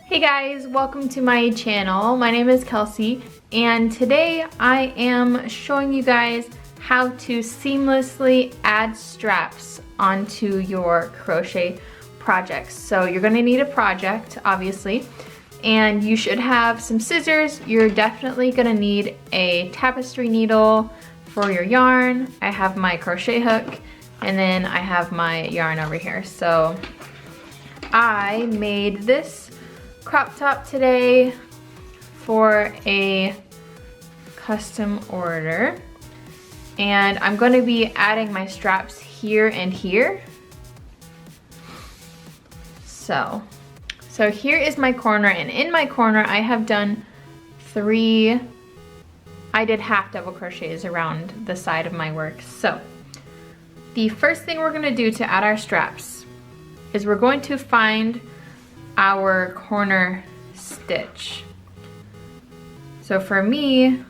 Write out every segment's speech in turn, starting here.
Hey guys, welcome to my channel. My name is Kelsey and today I am showing you guys how to seamlessly add straps onto your crochet projects. So you're going to need a project, obviously, and you should have some scissors. You're definitely going to need a tapestry needle for your yarn. I have my crochet hook and then I have my yarn over here. So I made this crop top today for a custom order, and I'm going to be adding my straps here and here. So here is my corner, and in my corner I have done I did half double crochets around the side of my work. So the first thing we're going to do to add our straps is we're going to find our corner stitch. So for me,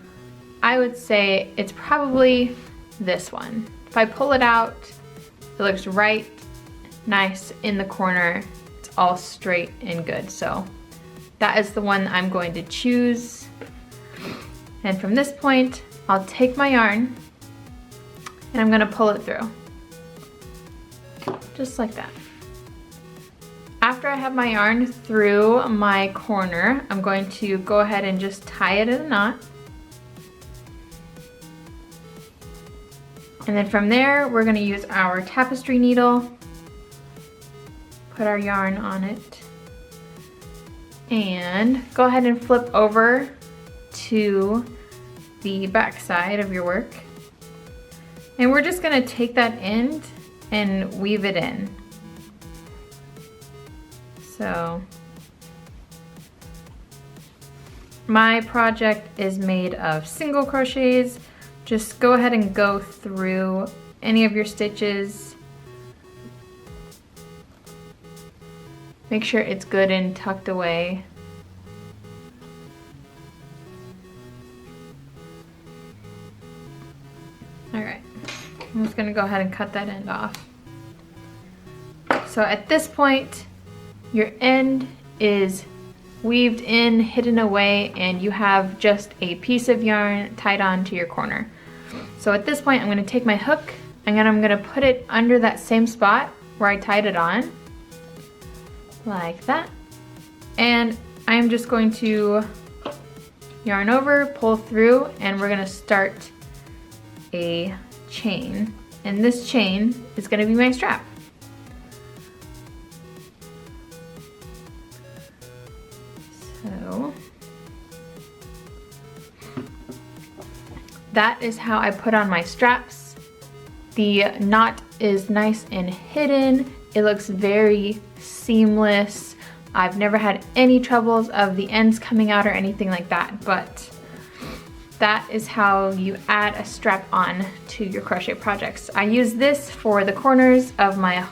I would say it's probably this one. If I pull it out, it looks right nice in the corner. It's all straight and good. So that is the one I'm going to choose. And from this point, I'll take my yarn and I'm gonna pull it through. Just like that. After I have my yarn through my corner, I'm going to go ahead and just tie it in a knot. And then from there, we're going to use our tapestry needle, put our yarn on it, and go ahead and flip over to the back side of your work. And we're just going to take that end and weave it in. So my project is made of single crochets. Just go ahead and go through any of your stitches. Make sure it's good and tucked away. Alright, I'm just gonna go ahead and cut that end off. So at this point, your end is weaved in, hidden away, and you have just a piece of yarn tied on to your corner. So at this point, I'm going to take my hook and then I'm going to put it under that same spot where I tied it on, like that. And I'm just going to yarn over, pull through, and we're going to start a chain. And this chain is going to be my strap. So that is how I put on my straps. The knot is nice and hidden. It looks very seamless. I've never had any troubles of the ends coming out or anything like that, but that is how you add a strap on to your crochet projects. I use this for the corners of my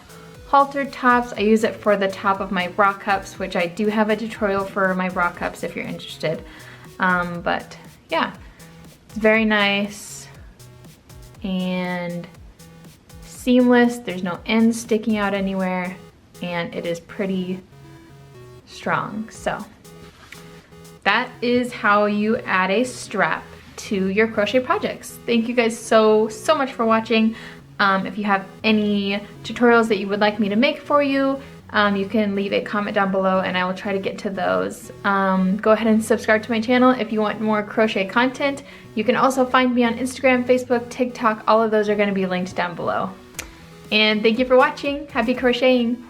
halter tops. I use it for the top of my bra cups, which I do have a tutorial for my bra cups if you're interested. But yeah, it's very nice and seamless. There's no ends sticking out anywhere, and it is pretty strong. So that is how you add a strap to your crochet projects. Thank you guys so much for watching. If you have any tutorials that you would like me to make for you, you can leave a comment down below and I will try to get to those. Go ahead and subscribe to my channel if you want more crochet content. You can also find me on Instagram, Facebook, TikTok. All of those are going to be linked down below. And thank you for watching. Happy crocheting!